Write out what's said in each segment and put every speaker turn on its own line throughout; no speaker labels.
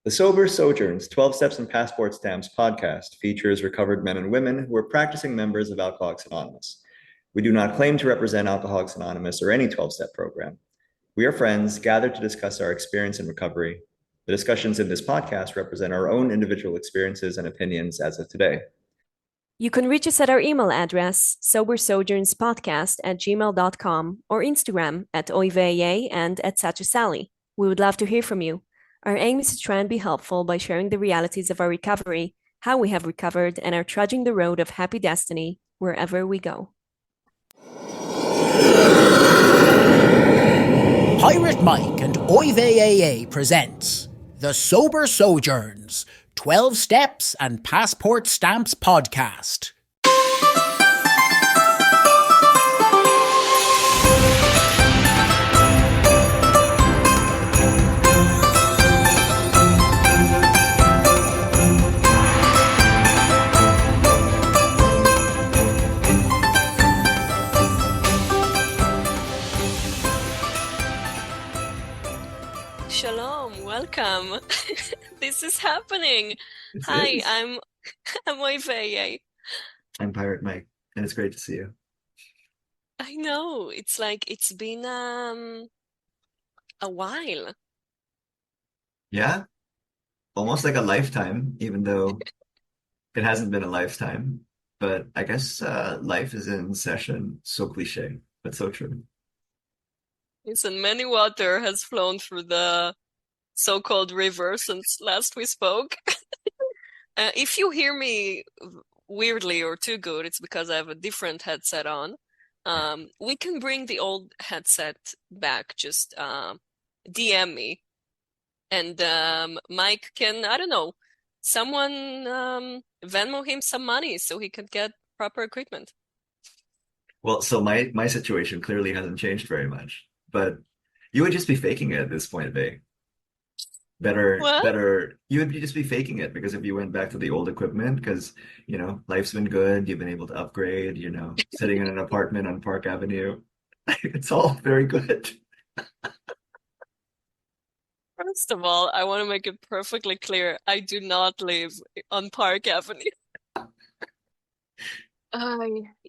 The Sober Sojourns 12 Steps and Passport Stamps podcast features recovered men and women who are practicing members of Alcoholics Anonymous. We do not claim to represent Alcoholics Anonymous or any 12-step program. We are friends gathered to discuss our experience in recovery. The discussions in this podcast represent our own individual experiences and opinions as of today.
You can reach us at our email address, sobersojournspodcast@gmail.com, or Instagram at OyveyAA and at Sally. We would love to hear from you. Our aim is to try and be helpful by sharing the realities of our recovery, how we have recovered, and are trudging the road of happy destiny wherever we go.
Pirate Mike and OyveyAA presents The Sober Sojourns 12 Steps and Passport Stamps podcast.
Shalom, welcome. This is happening. Hi, I'm OyveyAA.
I'm Pirate Mike, and it's great to see you.
I know, it's like it's been a while.
Yeah, almost like a lifetime, even though it hasn't been a lifetime. But I guess life is in session. So cliche, but so true.
Listen, many water has flown through the so-called river since last we spoke. If you hear me weirdly or too good, it's because I have a different headset on. We can bring the old headset back. Just DM me. And Mike can, I don't know, someone Venmo him some money so he can get proper equipment.
Well, so my situation clearly hasn't changed very much, but you would just be faking it at this point, Vay.
What?
Better, you would just be faking it because if you went back to the old equipment, because, life's been good, you've been able to upgrade, sitting in an apartment on Park Avenue. It's all very good.
First of all, I want to make it perfectly clear. I do not live on Park Avenue.
How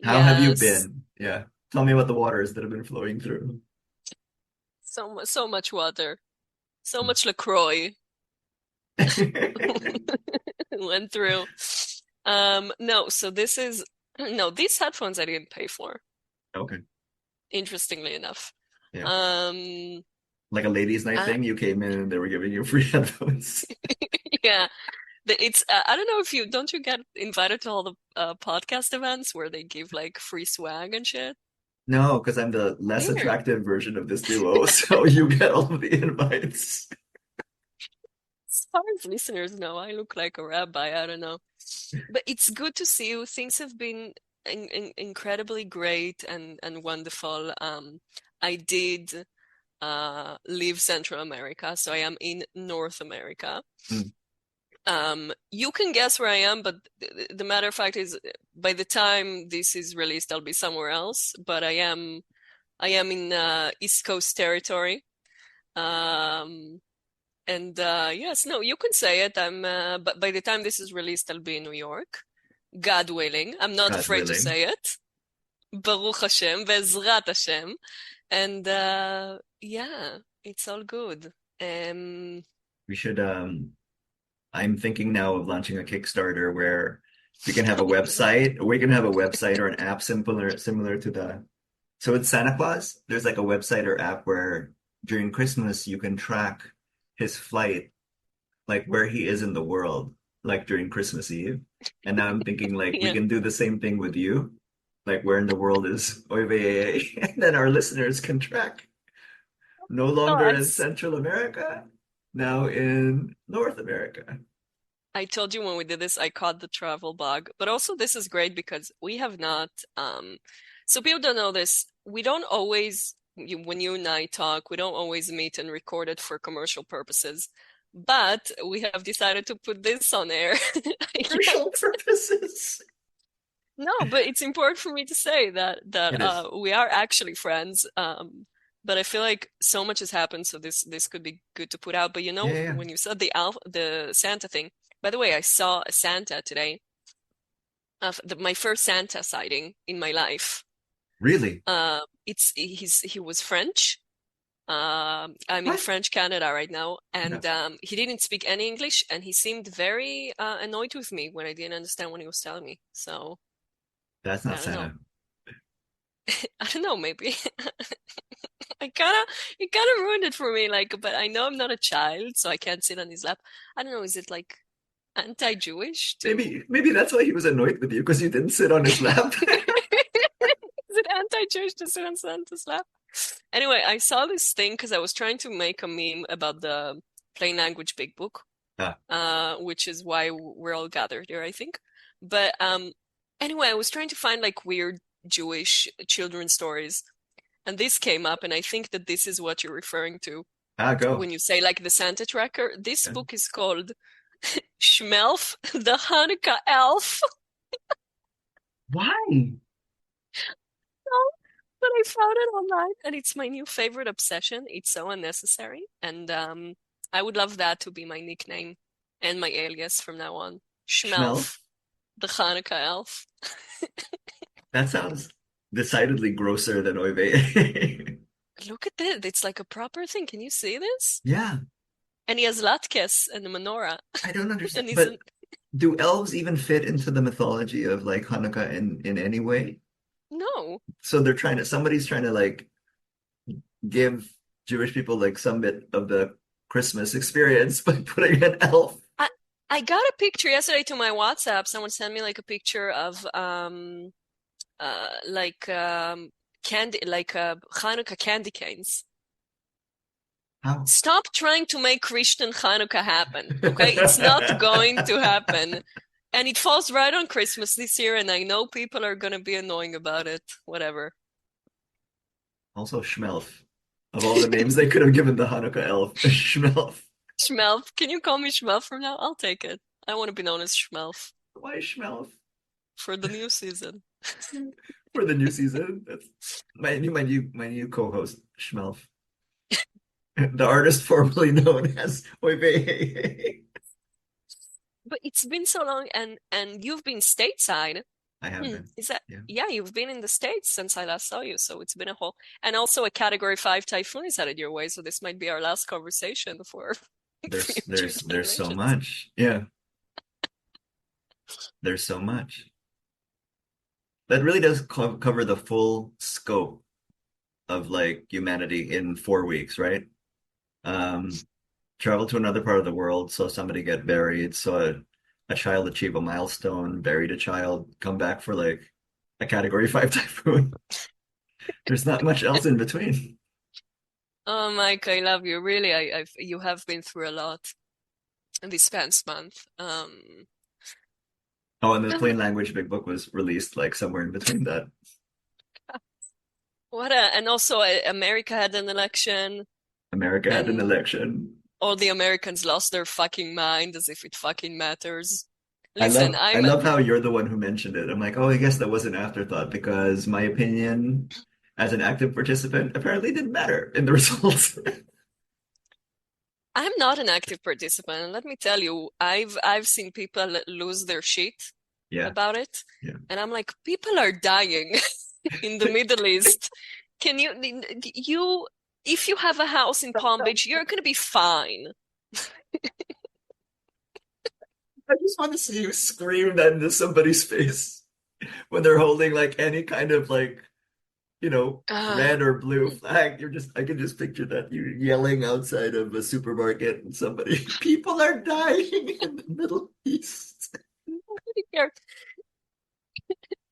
have you
Yes.
been? Yeah. Tell me about the waters that have been flowing through.
So much water. So much LaCroix went through. No, so this is no, these headphones I didn't pay for,
Okay.
interestingly enough.
Yeah. Like a ladies' night thing, you came in and they were giving you free headphones.
Yeah. It's I don't know if don't you get invited to all the podcast events where they give like free swag and shit?
No, because I'm the less
Weird.
attractive version of this duo, so you get all of the invites.
As far as listeners know, I look like a rabbi. I don't know. But it's good to see you. Things have been incredibly great and wonderful. I did leave Central America, so I am in North America. You can guess where I am, but the matter of fact is, by the time this is released, I'll be somewhere else. But I am in East Coast territory. Yes, no, you can say it. But by the time this is released, I'll be in New York. God willing. I'm not
God
afraid to
willing.
say it. Baruch Hashem, Be'ezrat Hashem. And yeah, it's all good.
We should I'm thinking now of launching a Kickstarter where we can have a website, or we can have a website or an app similar to so it's Santa Claus. There's like a website or app where during Christmas you can track his flight, like where he is in the world, like during Christmas Eve. And now I'm thinking like we
Yeah.
can do the same thing with you, like where in the world is OyveyAA, and then our listeners can track. No longer in Central America, now in North America.
I told you when we did this, I caught the travel bug. But also this is great because we have not, so people don't know this. We don't always, when you and I talk, we don't always meet and record it for commercial purposes. But we have decided to put this on air.
Commercial purposes.
No, but it's important for me to say that
It is.
we are actually friends. but I feel like so much has happened, so this could be good to put out. But
Yeah.
when you said the Santa thing, by the way, I saw a Santa today, my first Santa sighting in my life.
Really?
He was French. I'm in
What?
French Canada right now,
Yeah.
and he didn't speak any English, and he seemed very annoyed with me when I didn't understand what he was telling me. So
That's
I
not
don't know.
Santa.
I don't know, maybe. It kind of ruined it for me, like, but I know I'm not a child, so I can't sit on his lap. I don't know, is it like anti-Jewish to
Maybe that's why he was annoyed with you because you didn't sit on his lap.
is it anti-Jewish to sit on Santa's lap? Anyway, I saw this thing because I was trying to make a meme about the plain language big book, which is why we're all gathered here, I think. But anyway, I was trying to find like weird Jewish children's stories, and this came up, and I think that this is what you're referring to
Go.
when you say like the Santa Tracker. This
Yeah.
book is called Schmelf, the Hanukkah Elf.
Why?
But I found it online, and it's my new favorite obsession. It's so unnecessary, and I would love that to be my nickname and my alias from now on.
Schmelf?
Schmelf, the Hanukkah Elf.
That sounds decidedly grosser than OyveyAA.
Look at this. It's like a proper thing. Can you see this?
Yeah,
And he has latkes and a menorah.
I don't
And
understand.
he's
But do elves even fit into the mythology of like Hanukkah in any way?
no.
So somebody's trying to like give Jewish people like some bit of the Christmas experience by putting an elf.
I got a picture yesterday to my WhatsApp. Someone sent me like a picture of candy, like Hanukkah candy canes.
How?
Stop trying to make Christian Hanukkah happen, okay? It's not going to happen. And it falls right on Christmas this year, and I know people are gonna be annoying about it. Whatever.
Also, Schmelf. Of all the names they could have given the Hanukkah elf, Schmelf.
Schmelf. Can you call me Schmelf from now? I'll take it. I want to be known as Schmelf
Why Schmelf?
for the new season.
For the new season. That's my new co-host, Schmelf. The artist formerly known as OyveyAA.
But it's been so long, and you've been stateside.
I have been.
Is that
Yeah.
you've been in the States since I last saw you, so it's been a whole, and also a Category 5 typhoon is headed your way, so this might be our last conversation for
There's so much. Yeah. There's so much. That really does cover the full scope of like humanity in 4 weeks, right? Travel to another part of the world, saw somebody get buried, saw a child achieve a milestone, buried a child, come back for like a Category 5 typhoon. There's not much else in between.
Oh, Mike, I love you. Really, you have been through a lot in this past month.
Oh, and the plain language big book was released like somewhere in between that.
And also America had an election.
America had an election.
All the Americans lost their fucking mind as if it fucking matters.
I love how you're the one who mentioned it. I'm like, oh, I guess that was an afterthought because my opinion as an active participant apparently didn't matter in the results.
I'm not an active participant, and let me tell you, I've seen people lose their shit about it, and I'm like, people are dying in the Middle East. Can you if you have a house in Palm Beach, you're gonna be fine.
I just want to see you scream that into somebody's face when they're holding like any kind of like, red or blue flag. I can just picture that you yelling outside of a supermarket and people are dying in the Middle East.
Nobody cares.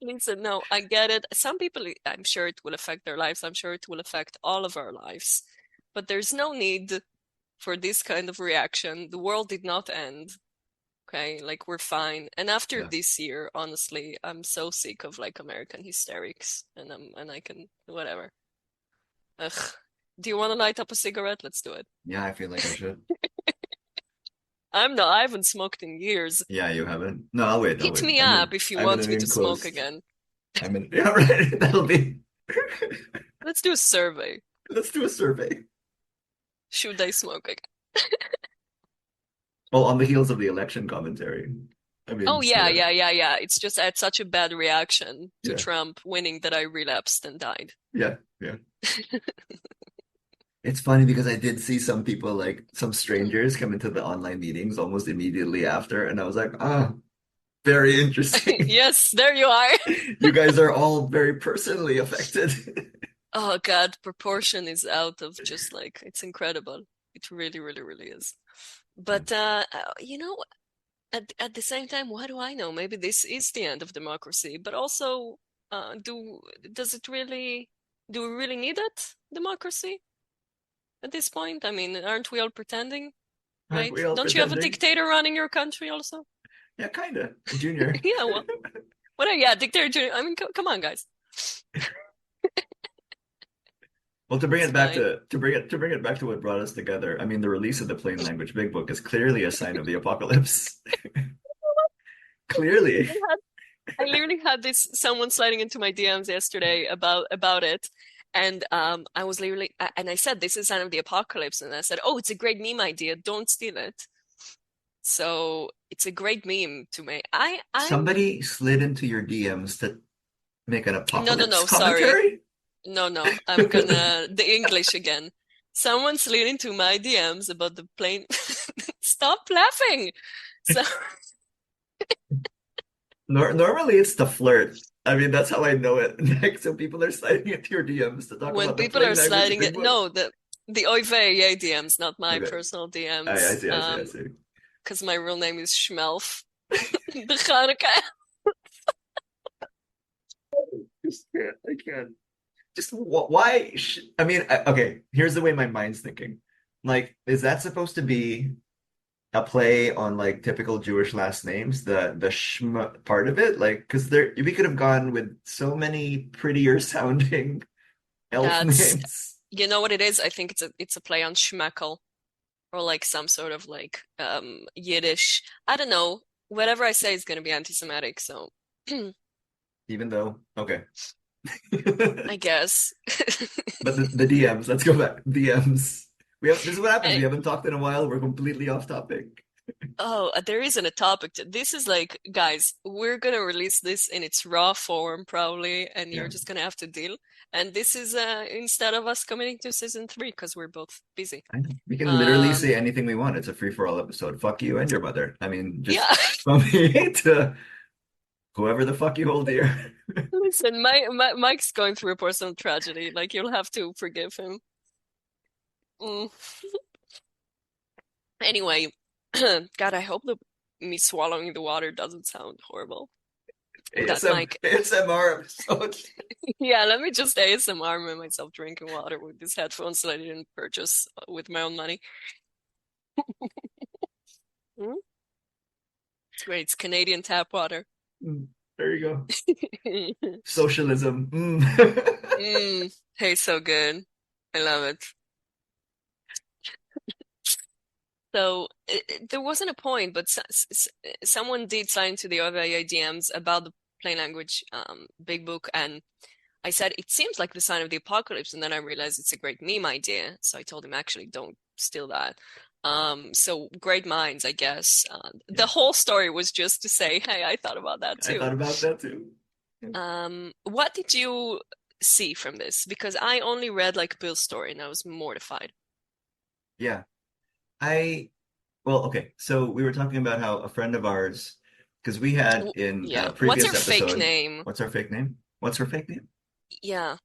Listen, no, I get it. Some people, I'm sure it will affect their lives. I'm sure it will affect all of our lives. But there's no need for this kind of reaction. The world did not end. Okay, like we're fine. And after this year, honestly, I'm so sick of like American hysterics, and I can whatever. Ugh. Do you want to light up a cigarette? Let's do it.
Yeah, I feel like I should.
I haven't smoked in years.
Yeah, you haven't. No, I'll wait.
Hit me up if you want me to smoke again.
Yeah, right. That'll be.
Let's do a survey.
Let's do a survey.
Should I smoke again?
Well, on the heels of the election commentary. I
Oh
mean,
yeah, yeah, yeah, yeah. It's just I had such a bad reaction to
yeah,
Trump winning that I relapsed and died.
yeah, yeah. It's funny because I did see some people, like some strangers, come into the online meetings almost immediately after, and I was like, ah, very interesting.
Yes, there you are.
You guys are all very personally affected.
Oh God, proportion is out of just like it's incredible. It really, really, really is. But you know, at the same time, what do I know? Maybe this is the end of democracy, but also, does it really do we really need that democracy at this point? I mean, aren't we all pretending,
Aren't
right?
we all
Don't you have a
pretending?
dictator running your country also?
Yeah, kind of. Junior.
Yeah, well, yeah, dictator. I mean, come on, guys.
Well, to bring
It's
it back
fine.
to back to what brought us together, I mean, the release of the Plain Language Big Book is clearly a sign of the apocalypse. Clearly.
I literally had this someone sliding into my DMs yesterday about it, and I was literally and I said this is sign of the apocalypse, and I said, oh, it's a great meme idea, don't steal it. So it's a great meme to me. I'm
Somebody slid into your DMs to make an apocalypse
no, sorry,
commentary?
no, I'm gonna the English again. Someone slid into my DMs about the plane. Stop laughing. So
Normally it's the flirt. I mean, that's how I know it. Like, so people are sliding into your DMs to talk
when
about the
people
Plain
are
Language
sliding
Big
it,
Book.
no, the OyveyAA DMs, not my
Okay.
personal
I
DMs.
see, I see, I see.
Because my real name is Schmelf. The Hanukkah.
Just can't. I can't. Just why? I mean, okay. Here's the way my mind's thinking. Like, is that supposed to be a play on like typical Jewish last names? The shm part of it, like, because there we could have gone with so many prettier sounding elf
That's
names.
you know what it is? I think it's a play on Schmeckel or like some sort of like Yiddish. I don't know. Whatever I say is gonna be anti-Semitic, so
Even though, okay.
I guess.
But the DMs, let's go back. DMs. This is what happens. We
Eh,
haven't talked in a while. We're completely off topic.
Oh, there isn't a topic this is like, guys, we're gonna release this in its raw form probably, and
Yeah.
you're just gonna have to deal. And this is instead of us committing to season three because we're both busy.
I know. We can literally
Um,
say anything we want. It's a free-for-all episode. Fuck you and your mother. I mean, just
yeah.
from me to whoever the fuck you hold dear.
Listen, Mike's going through a personal tragedy. Like you'll have to forgive him. Mm. Anyway, God, I hope the me swallowing the water doesn't sound horrible. That Mike.
ASMR episode.
Yeah, let me just ASMR myself drinking water with these headphones that I didn't purchase with my own money. Mm, it's great. It's Canadian tap water.
There you go. Socialism. Mm.
Tastes so good. I love it. So there wasn't a point, but someone did slide into the OyveyAA DMs about the plain language big book, and I said it seems like the sign of the apocalypse, and then I realized it's a great meme idea. So I told him actually don't steal that. So great minds, I guess.
Yeah,
The whole story was just to say, hey, I thought about that
I
too.
thought about that too.
What did you see from this? Because I only read like Bill's story, and I was mortified.
Yeah. I Well, okay. So we were talking about how a friend of ours, because we had in a
Yeah. What's her
previous
fake
episode,
name?
what's our fake name? What's her fake name?
Yeah.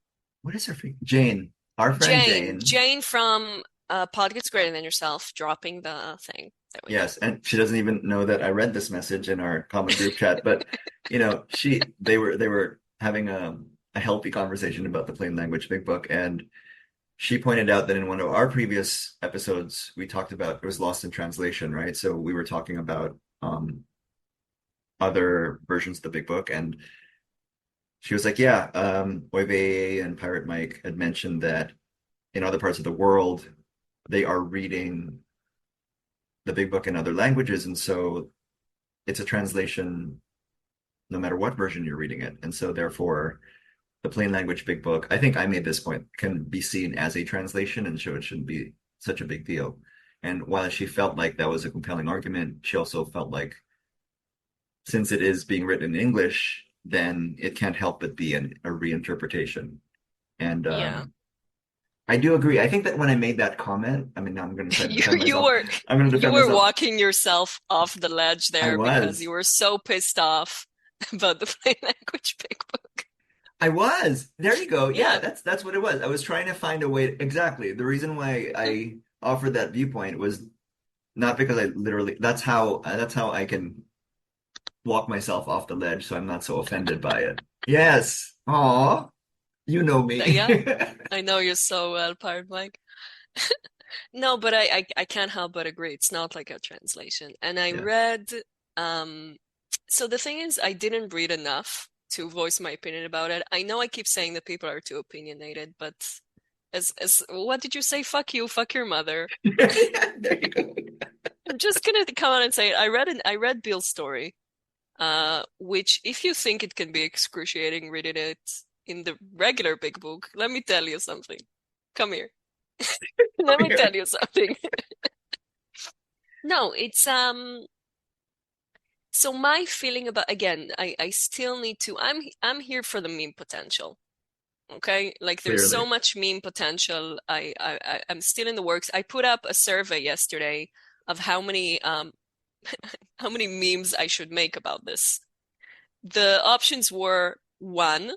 What is her fake? Jane. Our friend
Jane.
Jane.
Jane from Pod Gets Greater Than Yourself, dropping the thing. There we go.
Yes, and she doesn't even know that I read this message in our common group chat. But they were having a healthy conversation about the plain language big book, and she pointed out that in one of our previous episodes we talked about it was lost in translation, right? So we were talking about other versions of the big book, and she was like, "Yeah, OyveyAA and Pirate Mike had mentioned that in other parts of the world they are reading the big book in other languages, and so it's a translation no matter what version you're reading it, and so therefore." the plain language big book, I think I made this point, can be seen as a translation, and so it shouldn't be such a big deal. And while she felt like that was a compelling argument, she also felt like since it is being written in English, then it can't help but be a reinterpretation. And
Yeah.
I do agree. I think that when I made that comment, I mean, now I'm going to try to
You
defend
you
myself.
were
I'm going to
you
defend
were
myself.
walking yourself off the ledge
I
there because
was.
you were so pissed off about the plain language big book.
I was. There you go. Yeah,
Yeah.
that's what it was. I was trying to find a way. Exactly. The reason why I offered that viewpoint was not because I literally. That's how I can walk myself off the ledge, so I'm not so offended by it. Yes. Aw, you know me.
Yeah, I know you so well, Pirate Mike. No, but I can't help but agree. It's not like a translation. And I
Yeah.
read, um, so the thing is, I didn't read enough to voice my opinion about it. I know I keep saying that people are too opinionated, but as what did you say? Fuck you, fuck your mother.
There you go.
I'm just gonna come out and say it. I read Bill's story, which if you think it can be excruciating reading it in the regular big book, let me tell you something. Come here. Let me tell you something. No, it's so my feeling about again, I still need to I'm here for the meme potential. Okay? Like there's so
Clearly.
much meme potential. I'm still in the works. I put up a survey yesterday of how many memes I should make about this. The options were one,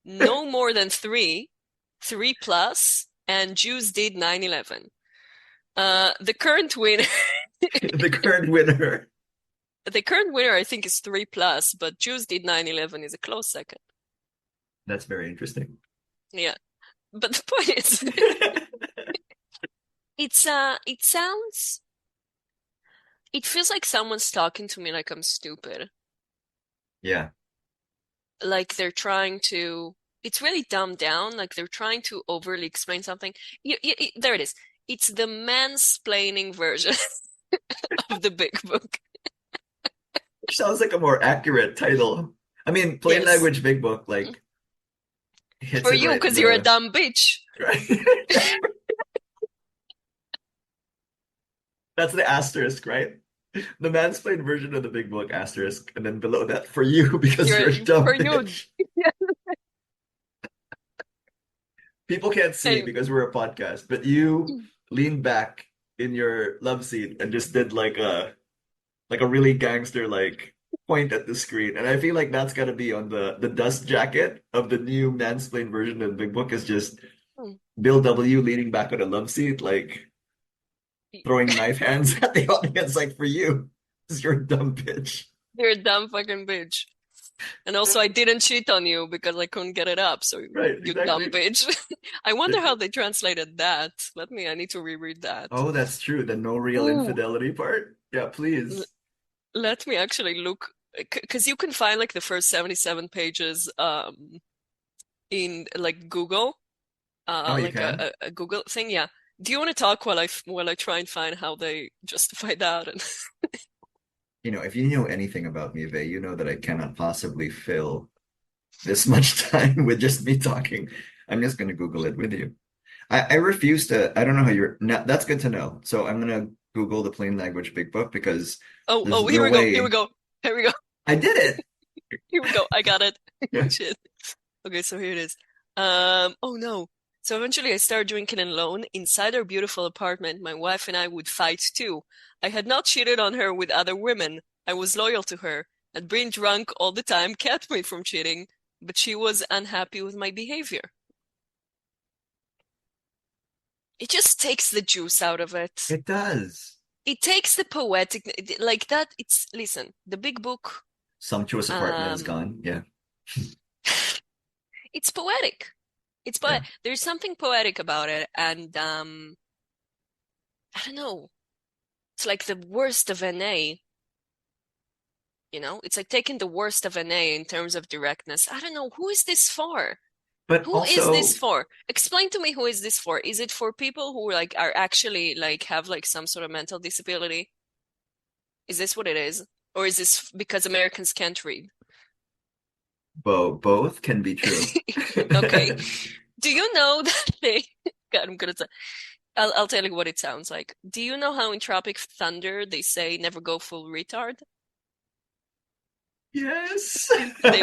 no more than three, three plus, and Jews did 9/11. The current winner
The current winner.
The current winner, I think, is 3 plus, but Jews did 9/11 is a close second.
That's very interesting.
Yeah. But the point is, it sounds, it feels like someone's talking to me like I'm stupid.
Yeah.
Like they're trying to, it's really dumbed down, like they're trying to overly explain something. There it is. It's the mansplaining version of the big book.
Which sounds like a more accurate title. I mean, plain
Yes.
language big book like hits
For
it
you,
right in
because you're a
the
dumb bitch.
right. That's the asterisk, right? The mansplained version of the big book asterisk, and then below that for you because you're a dumb
For you.
bitch. People can't see
Anyway.
because we're a podcast, but you leaned back in your love seat and just did like a really gangster like point at the screen. And I feel like that's gotta be on the dust jacket of the new mansplained version of the big book is just Bill W leaning back on a love seat, like throwing knife hands at the audience, like for you, because you're a dumb bitch.
You're a dumb fucking bitch. And also, I didn't cheat on you because I couldn't get it up. So
Right,
you dumb
exactly.
bitch. I wonder how they translated that. I need to reread that.
Oh, that's true. The no real
Ooh,
infidelity part. Yeah,
l
please.
let me actually look because you can find like the first 77 pages in like Google,
Oh, you
like
can?
a Google thing. Yeah. Do you want to talk while I try and find how they justify that? And
If you know anything about me, Vey, you know that I cannot possibly fill this much time with just me talking. I'm just going to Google it with you. I refuse to, I don't know how you're, no, that's good to know. So I'm going to Google the plain language big book because there's
here
no
we go. Here we
way
go. Here we go.
I did it.
Here we go. I got it.
Yeah.
Shit. Okay, so here it is. Oh no. So eventually I started drinking alone. Inside our beautiful apartment, my wife and I would fight too. I had not cheated on her with other women. I was loyal to her. And being drunk all the time kept me from cheating, but she was unhappy with my behavior. It just takes the juice out of it.
It does.
It takes the poetic, like that. Listen, the big book,
Sumptuous apartment is
um,
gone. Yeah.
it's poetic.
Yeah.
There's something poetic about it, and I don't know. It's like the worst of NA, It's like taking the worst of NA in terms of directness. I don't know. Who is this for?
But
Who is this
also,
for? Explain to me who is this for? Is it for people who like are actually like have like some sort of mental disability? Is this what it is? Or is this because Americans can't read?
Both can be true.
Okay. Do you know that they, God, I'm gonna tell, I'll tell you what it sounds like. Do you know how in Tropic Thunder they say never go full retard?
Yes.
They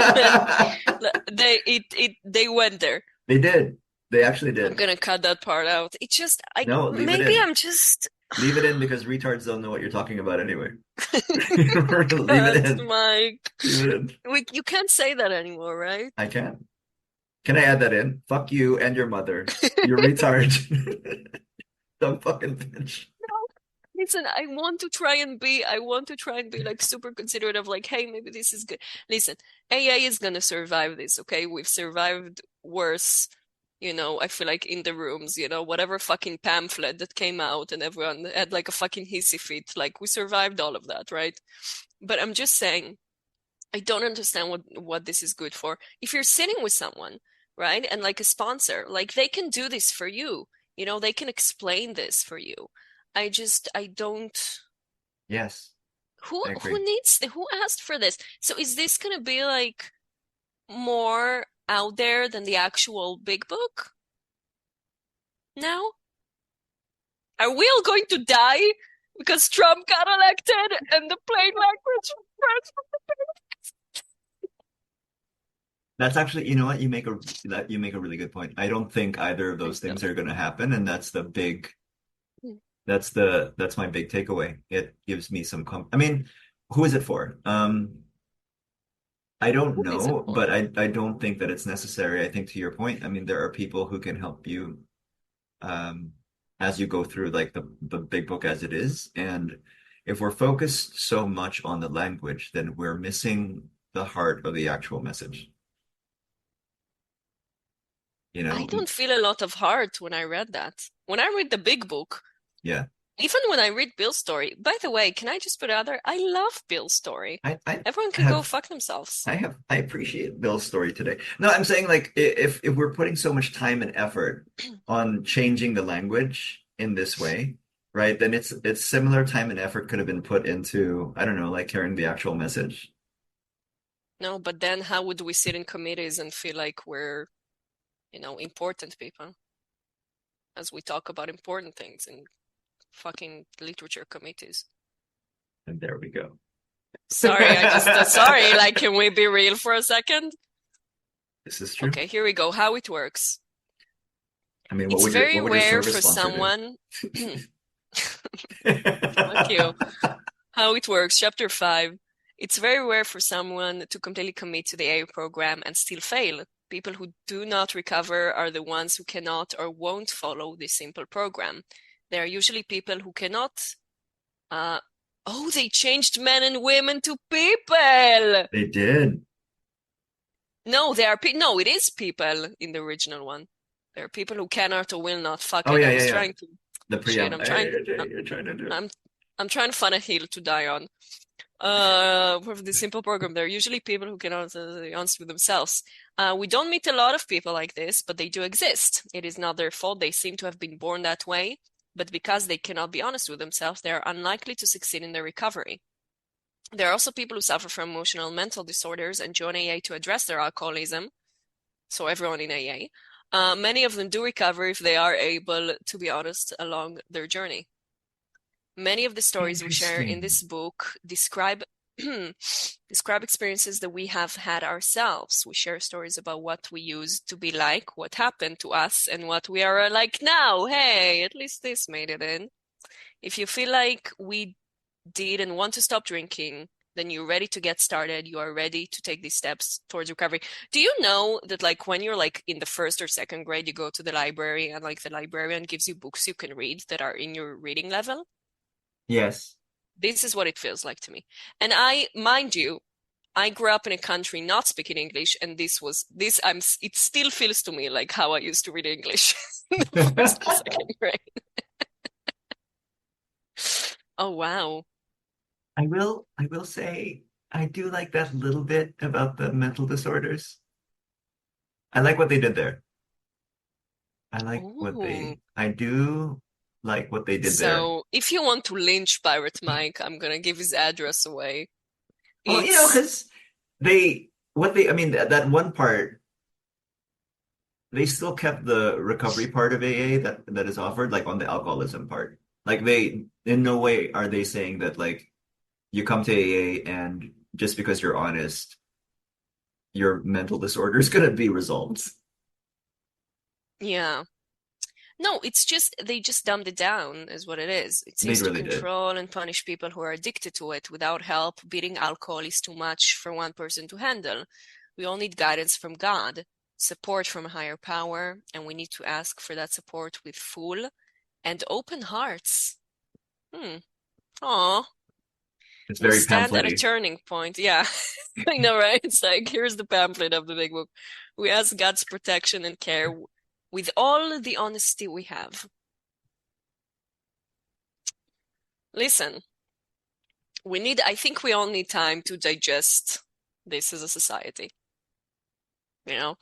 went, they went there.
They did. They actually
I'm
did.
gonna cut that part out. It just,
No, leave it
maybe
in.
I'm just,
Leave it in because retards don't know what you're talking about anyway. Leave it
God,
in.
Mike.
Leave it in.
You can't say that anymore, right?
I can. Can I add that in? Fuck you and your mother. You're retard. Dumb fucking bitch.
Listen, I want to try and be like super considerate of like, hey, maybe this is good. Listen, AA is gonna survive this, okay? We've survived worse, I feel like in the rooms, whatever fucking pamphlet that came out and everyone had like a fucking hissy fit, like we survived all of that, right? But I'm just saying, I don't understand what this is good for. If you're sitting with someone, right, and like a sponsor, like they can do this for you. They can explain this for you. I don't.
Yes,
Who
I agree.
who asked for this? So is this gonna be like more out there than the actual big book now? Are we all going to die because Trump got elected and the plain language?
That's actually, you know what? You make a really good point. I don't think either of those things are going to happen, and that's my big takeaway. It gives me some I mean, who is it for? I don't
Who is it
know,
for?
but I don't think that it's necessary. I think to your point, I mean, there are people who can help you um as you go through like the big book as it is, and if we're focused so much on the language, then we're missing the heart of the actual message. You
I
know,
don't feel a lot of heart when I read that. When I read the big book,
yeah.
even when I read Bill's story, by the way, can I just put out there? I love Bill's story.
I
Everyone can go
have
fuck themselves.
I appreciate Bill's story today. No, I'm saying like if we're putting so much time and effort on changing the language in this way, right, then it's similar time and effort could have been put into, I don't know, like carrying the actual message.
No, but then how would we sit in committees and feel like we're, important people as we talk about important things in fucking literature committees?
And there we go.
Sorry, sorry, like, can we be real for a second?
This is true.
Okay, here we go. How it works.
I mean,
It's very
what would your
rare
service
for
sponsor
someone.
do?
Fuck you. How it works, chapter 5. It's very rare for someone to completely commit to the AA program and still fail. People who do not recover are the ones who cannot or won't follow this simple program. They are usually people who cannot. They changed men and women to people.
They did.
No, no, it is people in the original one. There are people who cannot or will not. Fuck
Oh
it.
yeah,
I
yeah,
was
yeah.
trying to.
The
Shit,
preamble. You're trying to do it.
I'm trying to find a hill to die on. For the simple program, they're usually people who cannot be honest with themselves. We don't meet a lot of people like this, but they do exist. It is not their fault. They seem to have been born that way, but because they cannot be honest with themselves, they are unlikely to succeed in their recovery. There are also people who suffer from emotional and mental disorders and join AA to address their alcoholism. So everyone in AA. Many of them do recover if they are able to be honest along their journey. Many of the stories we share in this book describe experiences that we have had ourselves. We share stories about what we used to be like, what happened to us, and what we are like now. Hey, at least this made it in. If you feel like we did and want to stop drinking, then you're ready to get started. You are ready to take these steps towards recovery. Do you know that like when you're like in the first or second grade, you go to the library and like the librarian gives you books you can read that are in your reading level?
Yes.
This is what it feels like to me. And mind you, I grew up in a country not speaking English, and it still feels to me like how I used to read English in the first and second grade. Oh wow.
I will say I do like that little bit about the mental disorders. I like what they did there.
Ooh.
I do like what they did there.
So if you want to lynch Pirate Mike, I'm gonna give his address away.
Well, you know,
It's
because they I mean, that one part, they still kept the recovery part of AA that is offered, like on the alcoholism part. Like they, in no way are they saying that like you come to AA and just because you're honest, your mental disorder is gonna be resolved.
Yeah. No, it's just they just dumbed it down, is what it is. It
They
seems to
really did.
control and punish people who are addicted to it without help. Beating alcohol is too much for one person to handle. We all need guidance from God, support from a higher power, and we need to ask for that support with full and open hearts. Hmm. Aw.
It's
We
very
stand at a
pamphlet-y.
turning point. Yeah, I know, right? It's like, here's the pamphlet of the big book. We ask God's protection and care with all the honesty we have. Listen, I think we all need time to digest this as a society, you know,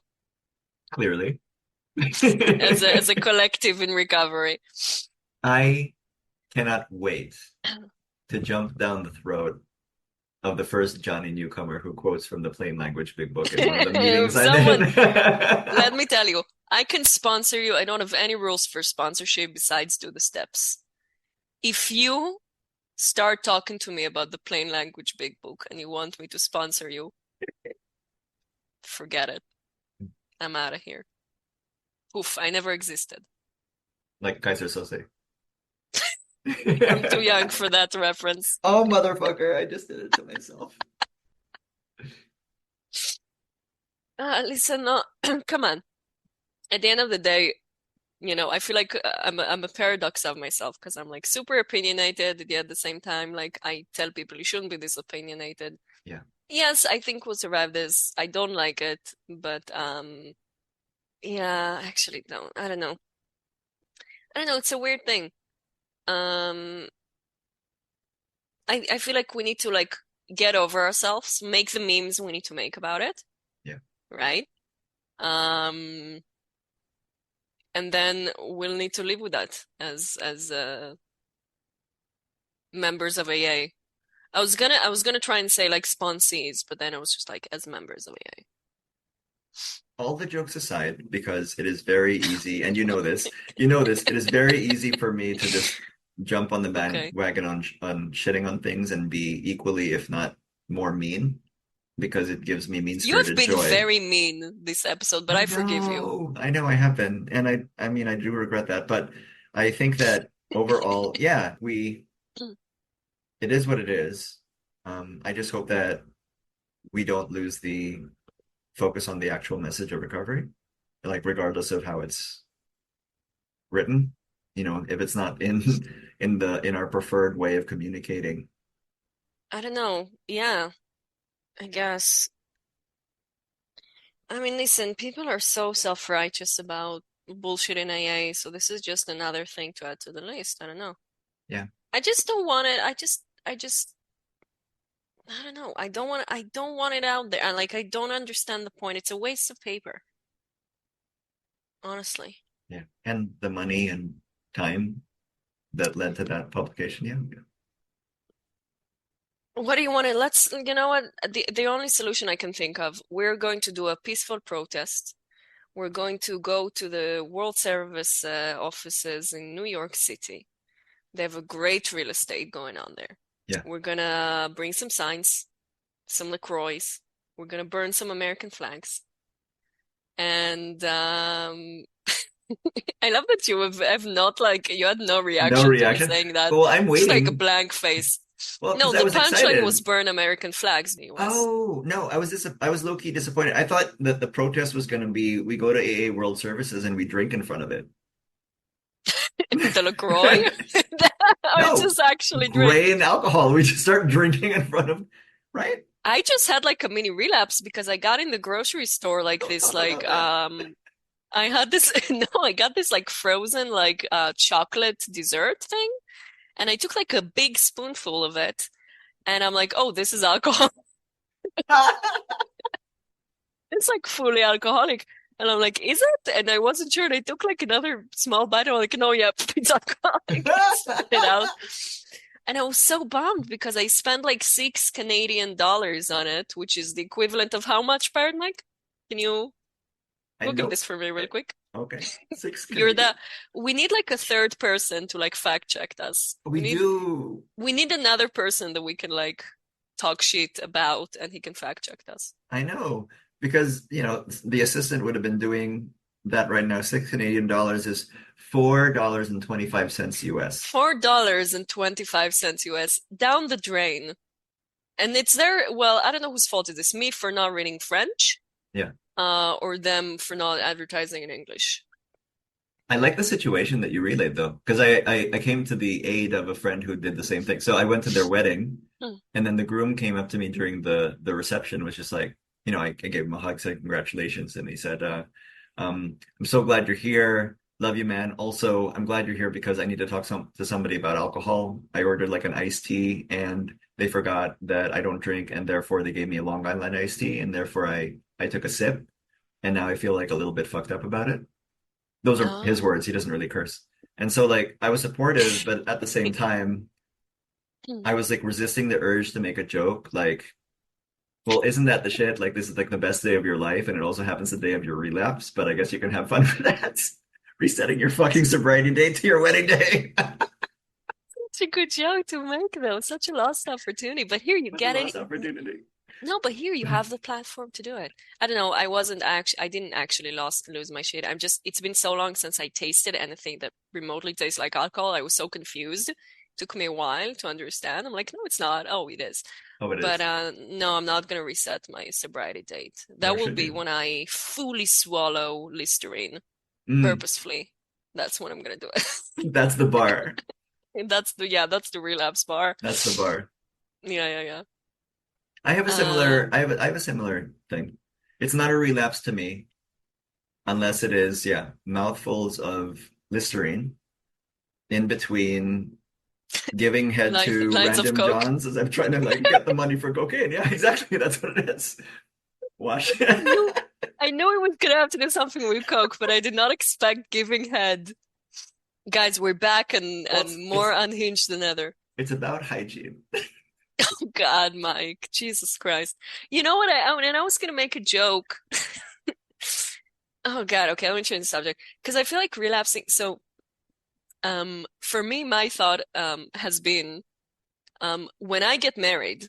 Clearly.
as a collective in recovery.
I cannot wait to jump down the throat of the first Johnny newcomer who quotes from the plain language big book in one of the meetings
If
I'm
someone,
in.
let me tell you, I can sponsor you. I don't have any rules for sponsorship besides do the steps. If you start talking to me about the plain language big book and you want me to sponsor you, forget it. I'm out of here. Oof, I never existed.
Like Kaiser Sose.
I'm too young for that reference.
Oh, motherfucker, I just did it to myself.
Listen, no, come on. At the end of the day, I feel like I'm a paradox of myself because I'm like super opinionated, yet at the same time, like I tell people you shouldn't be this opinionated.
Yeah.
Yes, I think we'll survive this. I don't like it, but yeah, I actually don't. I don't know. I don't know. It's a weird thing. Um, I feel like we need to like get over ourselves, make the memes we need to make about it,
Yeah.
right? Um, and then we'll need to live with that as members of AA. I was gonna try and say like sponsees, but then I was just like as members of AA.
All the jokes aside, because it is very easy, and it is very easy for me to just jump on the
Okay.
bandwagon on shitting on things and be equally, if not more mean, because it gives me
You have
mean-spirited
been
joy.
very mean this episode, but I forgive you.
I know I have been, and I mean, I do regret that, but I think that overall, yeah, it is what it is. I just hope that we don't lose the focus on the actual message of recovery, like regardless of how it's written, if it's not in our preferred way of communicating.
I don't know. Yeah, I guess. I mean, listen, people are so self-righteous about bullshit in AA, so this is just another thing to add to the list. I don't know.
Yeah.
I just don't want it. I don't know. I don't want it out there. I don't understand the point. It's a waste of paper. Honestly.
Yeah. And the money and time that led to that publication. Yeah.
What do you want to, you know what? The only solution I can think of, we're going to do a peaceful protest. We're going to go to the World Service offices in New York City. They have a great real estate going on there.
Yeah.
We're gonna bring some signs, some LaCroix. We're gonna burn some American flags. And I love that you have not you had no
No
reaction to me
reaction.
saying that.
Well, I'm
Just like a
waiting.
blank face.
Well,
No,
because I
the
was
punchline was
excited.
burn American flags in the US.
Oh, no, I was low-key disappointed. I thought that the protest was going to be we go to AA World Services and we drink in front of it.
The LaCroix? I
No,
just actually drink.
grain alcohol. We just start drinking in front of, right?
I just had like a mini relapse because I got in the grocery store like
Don't
this
talk about that.
I had this no, I got this like frozen chocolate dessert thing and I took like a big spoonful of it and I'm like, "Oh, this is alcohol." It's like fully alcoholic. And I'm like, "Is it?" And I wasn't sure. And I took like another small bite. And I'm like, "No, yep, it's alcoholic." Spit it out. And I was so bummed because I spent like $6 Canadian on it, which is the equivalent of how much, Pirate Mike? Can you
I
look at
know.
this for me real quick?
Okay. Six
You're
Canadian.
we need like a third person to like fact check us.
We do.
We need another person that we can like talk shit about and he can fact check us.
I know. Because, the assistant would have been doing that right now. $6 Canadian is $4.25 US.
$4.25 US down the drain. And it's well, I don't know whose fault it is. Me for not reading French.
Yeah.
Or them for not advertising in English.
I like the situation that you relayed though, because I came to the aid of a friend who did the same thing. So I went to their wedding, and then the groom came up to me during the reception, was just like, I gave him a hug, said congratulations, and he said, I'm so glad you're here. Love you, man. Also, I'm glad you're here because I need to talk to somebody about alcohol. I ordered like an iced tea, and they forgot that I don't drink, and therefore they gave me a Long Island iced tea, and therefore I took a sip, and now I feel like a little bit fucked up about it. Those are his words. He doesn't really curse. And so like I was supportive, but at the same time, I was like resisting the urge to make a joke. Like, well, isn't that the shit? Like this is like the best day of your life, and it also happens the day of your relapse, but I guess you can have fun for that. Resetting your fucking sobriety date to your wedding day.
Such a good joke to make though. Such a lost opportunity. But here you get it.
Lost opportunity.
No, but here you have the platform to do it. I don't know. I didn't actually lose my shit. It's been so long since I tasted anything that remotely tastes like alcohol. I was so confused. It took me a while to understand. I'm like, no, it's not. Oh, it is.
Oh, it is.
But no, I'm not gonna reset my sobriety date. That will be when I fully swallow Listerine purposefully. That's when I'm gonna do it.
That's the bar.
That's the relapse bar.
That's the bar.
Yeah.
I have a similar thing. It's not a relapse to me unless it is, mouthfuls of Listerine in between giving head to random Johns as I'm trying to like get the money for cocaine. Yeah, exactly. That's what it is. Wash.
I knew it was gonna have to do something with coke, but I did not expect giving head. Guys, we're back and more unhinged than ever.
It's about hygiene.
Oh God, Mike, Jesus Christ! You know what? I was gonna make a joke. Oh God, okay, I'm gonna change the subject because I feel like relapsing. So, for me, my thought has been, when I get married,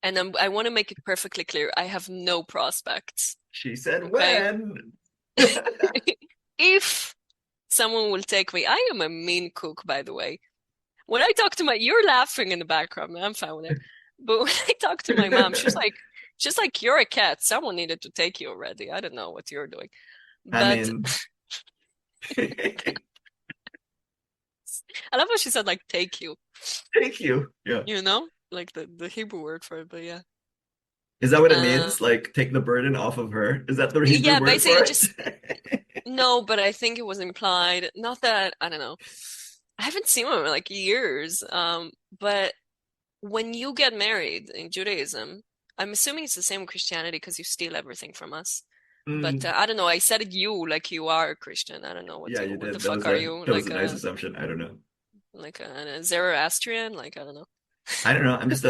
and I want to make it perfectly clear, I have no prospects.
She said, when?
If someone will take me, I am a mean cook, by the way. When I talk to you're laughing in the background, I'm fine with it. But when I talk to my mom, she's like, you're a cat. Someone needed to take you already. I don't know what you're doing. But
I mean,
I love how she said like take you.
Take you. Yeah.
You know? Like the Hebrew word for it, but yeah.
Is that what it means? Like take the burden off of her? Is that the Hebrew word
basically
for it?
just no, but I think it was implied. Not that I don't know. I haven't seen one in like years. But when you get married in Judaism, I'm assuming it's the same with Christianity because you steal everything from us. But I don't know. I said you like you are a Christian. I don't know
you
what
did.
the fuck are you?
That was a nice assumption. I don't know.
Like a Zoroastrian? Like I don't know.
I don't know. I'm just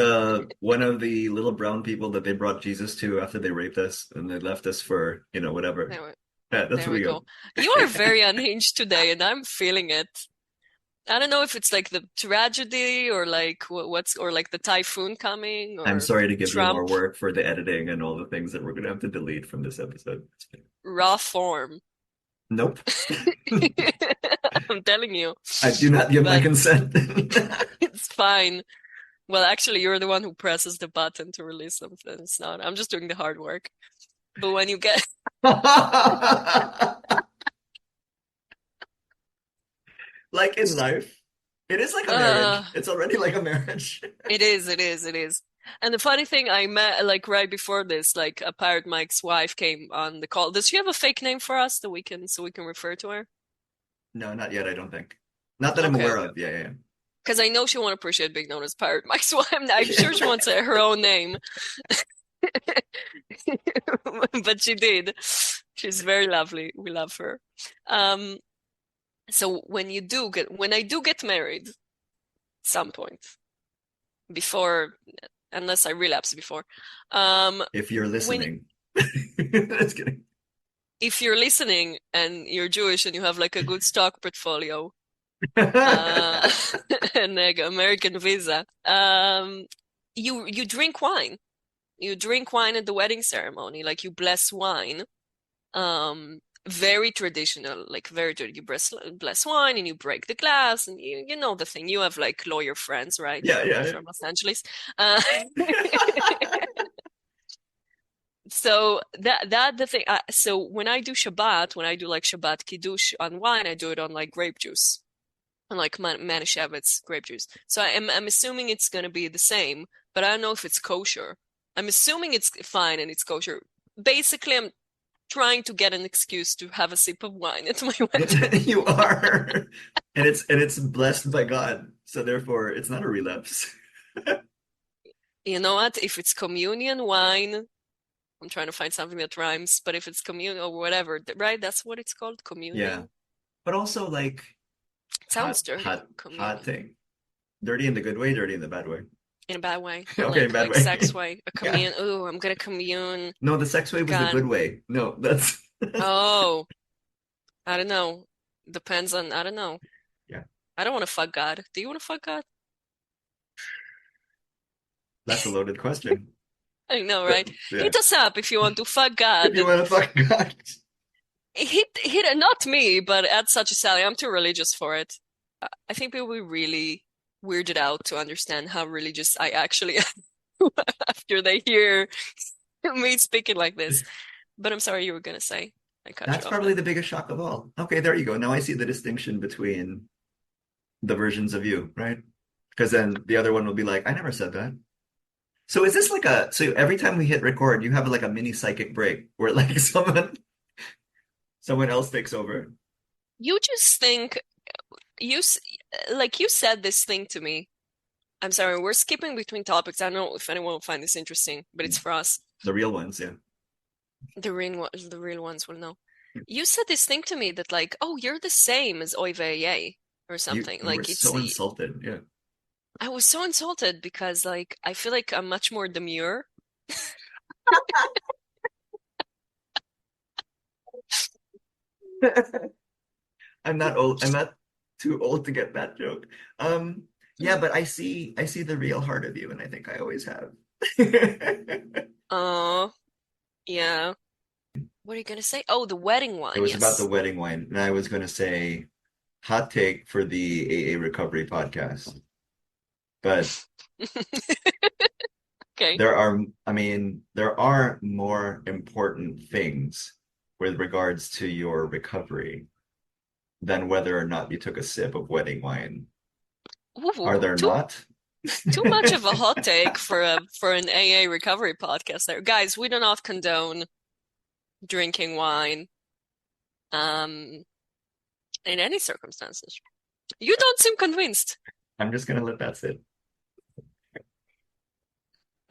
one of the little brown people that they brought Jesus to after they raped us and they left us for, whatever. That's
there
where
we go. You are very unhinged today, and I'm feeling it. I don't know if it's like the tragedy or like or like the typhoon coming or
I'm sorry to give
Trump.
you more work for the editing and all the things that we're going to have to delete from this episode.
Raw form.
Nope.
I'm telling you.
I do not give my consent.
It's fine. Well, actually, you're the one who presses the button to release something. It's not. I'm just doing the hard work. But when you get
like in life, it is like a marriage. It's already like a marriage.
It is. And the funny thing, I met like right before this, like a Pirate Mike's wife came on the call. Does she have a fake name for us that we can refer to her?
No, not yet, I don't think. Not that I'm aware of. Yeah.
Because I know she won't appreciate being known as Pirate Mike's wife. I'm sure she wants her own name. But she did. She's very lovely. We love her. So when I do get married, some point before, unless I relapse before.
If you're listening. That's kidding.
If you're listening and you're Jewish and you have like a good stock portfolio, and like American visa, you drink wine. You drink wine at the wedding ceremony, like you bless wine. Very traditional, like you bless wine and you break the glass and you know the thing. You have like lawyer friends, right?
Yeah.
From Los Angeles. So that the thing. So when I do Shabbat, when I do like Shabbat Kiddush on wine, I do it on like grape juice, on like Manischewitz grape juice. So I'm assuming it's gonna be the same, but I don't know if it's kosher. I'm assuming it's fine and it's kosher. Basically, I'm trying to get an excuse to have a sip of wine at my wedding.
You are. And it's blessed by God. So therefore it's not a relapse.
You know what? If it's communion wine, I'm trying to find something that rhymes, but if it's communion or whatever, right? That's what it's called, communion.
Yeah. But also like
Sounds dirty.
Hot thing. Dirty in the good way, dirty in the bad way.
In a bad way.
Okay, bad way.
Sex way. A commune.
Yeah.
Ooh, I'm gonna commune.
No, the sex way was the good way. No, that's
Oh, I don't know. Depends on, I don't know.
Yeah.
I don't want to fuck God. Do you want to fuck God?
That's a loaded question.
I know, right?
Yeah.
Hit us up if you want to fuck God.
If you want to fuck God.
Hit not me, but add such a Sally. I'm too religious for it. I think people will be really weirded out to understand how religious I actually am after they hear me speaking like this. But I'm sorry, you were gonna say. I cut you
That's
off
probably
there.
the biggest shock of all. Okay, there you go. Now I see the distinction between the versions of you, right? Because then the other one will be like, I never said that. So is this like so every time we hit record, you have like a mini psychic break where like someone else takes over?
You just think like you said this thing to me. I'm sorry, we're skipping between topics. I don't know if anyone will find this interesting, but it's for us.
The real ones, yeah.
The real ones will know. You said this thing to me that like, oh, you're the same as OyveyAA or something.
You
Like
were
it's
so insulted, yeah.
I was so insulted because like I feel like I'm much more demure.
I'm not old. I'm not too old to get that joke. Yeah, but I see the real heart of you, and I think I always have.
Oh, yeah. What are you gonna say? Oh, the wedding
It
wine,
was about the
yes.
wedding wine, and I was going to say hot take for the AA recovery podcast. But
Okay.
there are more important things with regards to your recovery than whether or not you took a sip of wedding wine.
Ooh,
Are there not?
too much of a hot take for an AA recovery podcast there. Guys, we do not condone drinking wine in any circumstances. You don't seem convinced.
I'm just gonna let that sit.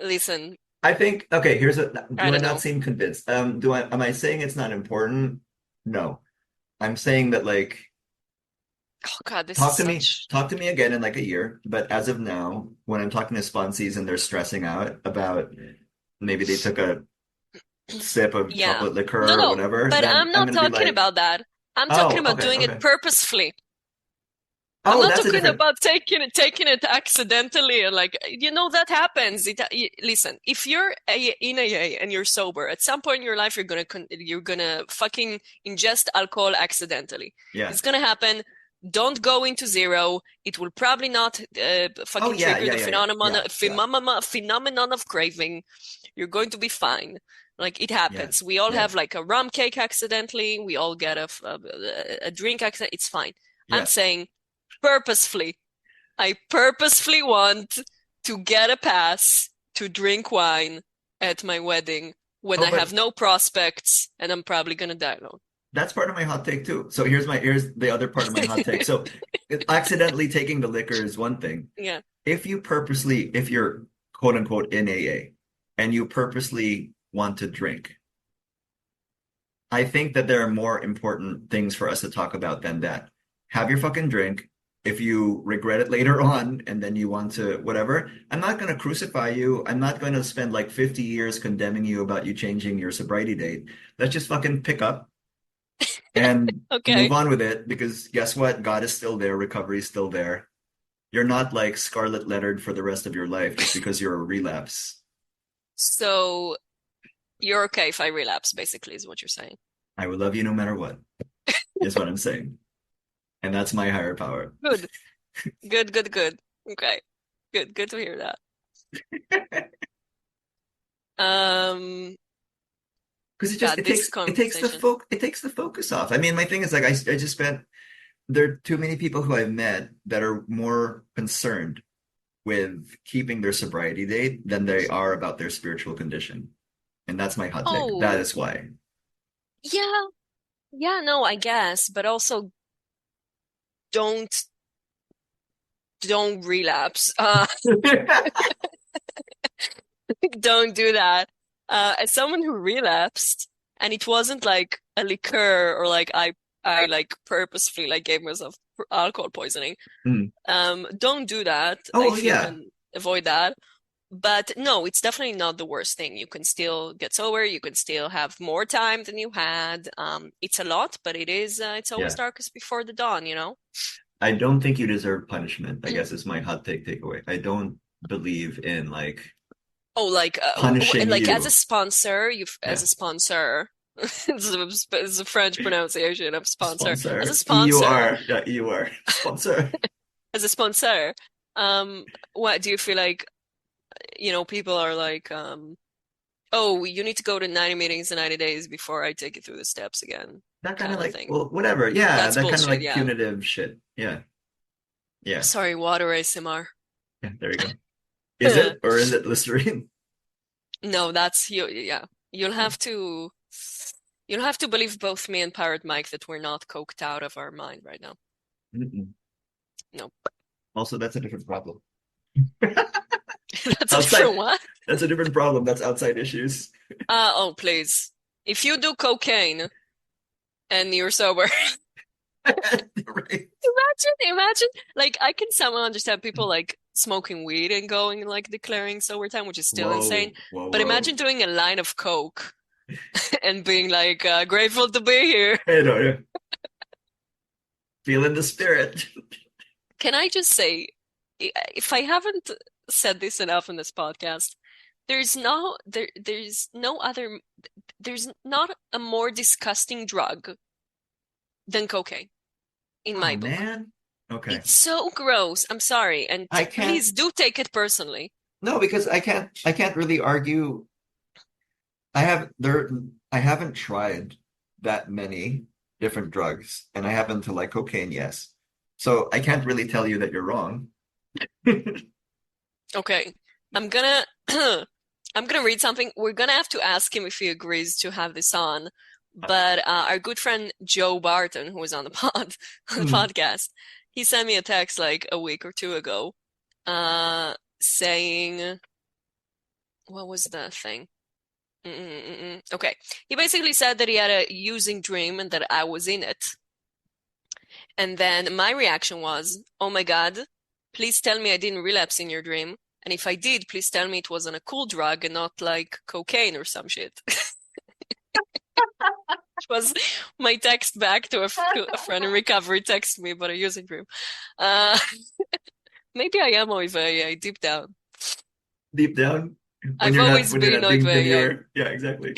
Listen,
I think okay, do
I
I
don't
not
know.
seem convinced? Am I saying it's not important? No. I'm saying that like
Oh God, this is such
talk to me again in like a year, but as of now, when I'm talking to sponsees and they're stressing out about maybe they took a sip of
yeah.
chocolate liqueur or
No,
whatever,
but
then
I'm
I'm
not
gonna be
talking
like,
about that. I'm talking
oh,
about
okay,
doing it
okay.
purposefully. I'm
Oh,
not
that's a
talking
different
about taking it accidentally and like that happens. Listen, if you're in AA and you're sober, at some point in your life you're gonna fucking ingest alcohol accidentally.
yeah.
It's gonna happen. Don't go into zero. It will probably not
Oh
fucking
yeah,
trigger
yeah,
the
yeah, yeah, yeah, yeah,
phenomenon of craving. You're going to be fine. Like it
yeah,
happens. We all
yeah,
have like a rum cake accidentally. We all get a drink accident. It's fine. I'm
yeah.
saying purposefully. I purposefully want to get a pass to drink wine at my wedding when
Oh,
I have
but
no prospects and I'm probably gonna die alone.
that's part of my hot take too. So here's the other part of my hot take. So accidentally taking the liquor is one thing.
Yeah.
If you're quote unquote in AA and you purposely want to drink, I think that there are more important things for us to talk about than that. Have your fucking drink, if you regret it later on and then you want to whatever, I'm not going to crucify you. I'm not going to spend like 50 years condemning you about you changing your sobriety date. Let's just fucking pick up and move
Okay.
on with it because guess what? God is still there, recovery is still there. You're not like scarlet lettered for the rest of your life just because you're a relapse.
So you're okay if I relapse, basically, is what you're saying.
I will love you no matter what, is what I'm saying. And that's my higher power.
Good. Good, good, good. Okay. Good, good to hear that. Um,
Because
yeah,
it
this
takes the
conversation.
focus off. I mean, my thing is like I just spent there are too many people who I've met that are more concerned with keeping their sobriety date than they are about their spiritual condition. And that's my hot take. That
Oh,
is why.
yeah. Yeah, no, I guess, but also don't don't relapse. Don't do that. As someone who relapsed, and it wasn't like a liqueur or like I like purposefully like gave myself alcohol poisoning.
Mm.
Don't do that
Oh
if you
yeah.
can avoid that. But no, it's definitely not the worst thing. You can still get sober. You can still have more time than you had. It's a lot, but it's always
Yeah.
darkest before the dawn, you know?
I don't think you deserve punishment, I guess is my hot take takeaway. I don't believe in like
Oh,
punishing
like as a
you.
sponsor, as
Yeah.
a sponsor, it's a French pronunciation of sponsor. As a
Sponsor.
sponsor,
Yeah, you are. Sponsor.
as a sponsor, um, what do you feel like, people are like, oh, you need to go to 90 meetings in 90 days before I take you through the steps again,
That kind of
kind of
like,
thing.
well, whatever. Yeah,
That's
that kind of
bullshit,
like
yeah.
punitive shit. Yeah. Yeah.
Sorry, water ASMR.
Yeah, there you go. Is it or is it Listerine?
No, that's you, yeah. You'll have to you'll have to believe both me and Pirate Mike that we're not coked out of our mind right now.
Mm-mm.
No.
Also, that's a different problem.
That's a
Outside,
different one.
that's a different problem. That's outside issues.
Oh, please. If you do cocaine and you're sober,
Right.
imagine, like, I can somehow understand people like smoking weed and going and like declaring sober time, which is still insane.
Whoa, whoa,
But
whoa.
imagine doing a line of coke and being like, grateful to be here.
Hey, no, yeah. Feeling the spirit.
Can I just say, if I haven't said this enough in this podcast, there's no other, there's not a more disgusting drug than cocaine in
Oh
my book.
man. Okay.
It's so gross. I'm sorry. And
I can't.
please do take it personally.
No, because I can't really argue. I have there I haven't tried that many different drugs, and I happen to like cocaine, yes. So I can't really tell you that you're wrong.
Okay. I'm gonna I'm gonna read something. We're gonna have to ask him if he agrees to have this on. But our good friend Joe Barton, who was on the on the
Hmm.
podcast, he sent me a text like a week or two ago, saying, what was the thing? Okay. He basically said that he had a using dream and that I was in it. And then my reaction was, oh my God, please tell me I didn't relapse in your dream. And if I did, please tell me it wasn't a cool drug and not like cocaine or some shit. Which was my text back to a friend in recovery text me about a using dream. Uh, maybe I am OyveyAA deep down.
Deep down,
I've always
when you're
been
not being
OyveyAA
demure. Yeah, exactly.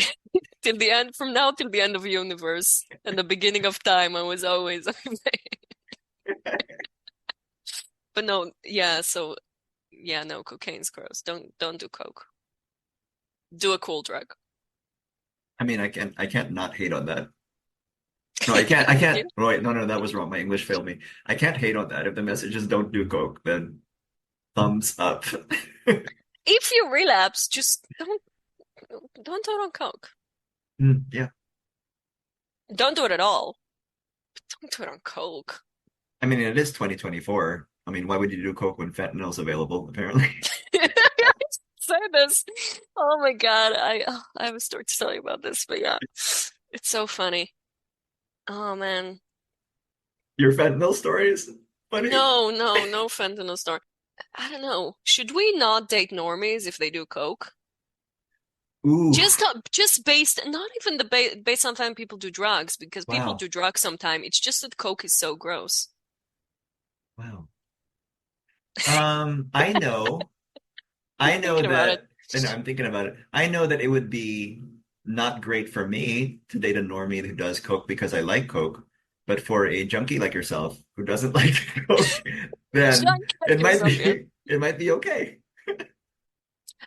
till the end, from now till the end of the universe and the beginning of time. I was always OyveyAA. But no, yeah. So yeah, no, cocaine's gross. Don't do coke. Do a cool drug.
I mean, I can't not hate on that. No, I
Yeah.
can't. Wait, no, that was wrong. My English failed me. I can't hate on that. If the message is don't do coke, then thumbs up.
If you relapse, just don't do it on coke.
Yeah.
Don't do it at all. Don't do it on coke.
I mean, it is 2024. I mean, why would you do coke when fentanyl's available, apparently?
Say this. Oh my God, I have a story to tell you about this, but yeah, it's so funny. Oh man.
Your fentanyl story is Funny.
No fentanyl store. I don't know. Should we not date normies if they do coke?
Ooh,
Just based, not even based on time people do drugs, because people
wow,
do drugs sometime. It's just that coke is so gross.
wow. I know, I know
Thinking about it.
that, and I'm thinking about it. I know that it would be not great for me to date a normie who does coke because I like coke, but for a junkie like yourself who doesn't like coke, then
Junk like yourself, yeah.
it might be okay.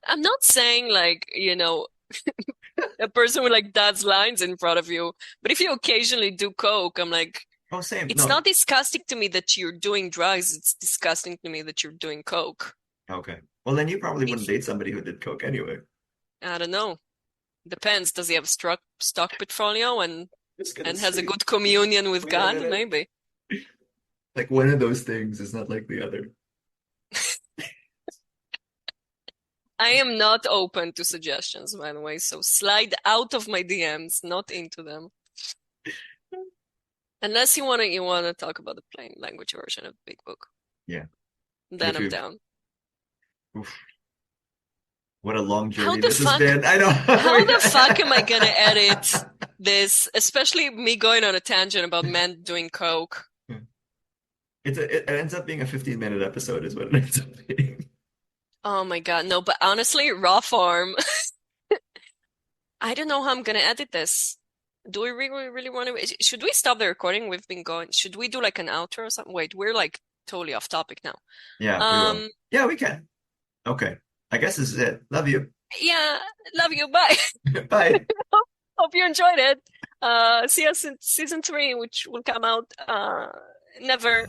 I'm not saying like, a person with like dad's lines in front of you, but if you occasionally do coke, I'm like,
Oh, same.
it's
No,
not disgusting to me that you're doing drugs. It's disgusting to me that you're doing coke.
okay. Well, then you probably wouldn't
If
date somebody who did coke anyway.
I don't know, depends. Does he have a stock portfolio and
Just gonna
has a
say,
good communion with
wait a
God?
minute.
Maybe.
Like one of those things is not like the other.
I am not open to suggestions, by the way, so slide out of my DMs, not into them. Unless you wanna talk about the plain language version of the big book.
Yeah.
Then
If
I'm
you,
down.
oof, what a long
How
journey
the
this has
fuck
been. I know.
how the fuck am I gonna edit this? Especially me going on a tangent about men doing coke.
It ends up being a 15-minute episode is what it ends up being.
Oh my God, no, but honestly, raw farm. I don't know how I'm gonna edit this. Do we really want to? Should we stop the recording? We've been going. Should we do like an outro or something? Wait, we're like totally off topic now.
Yeah, we will.
Um,
Yeah, we can. Okay. I guess this is it. Love you.
yeah, love you. Bye.
Bye.
Hope you enjoyed it. See us in season 3, which will come out never.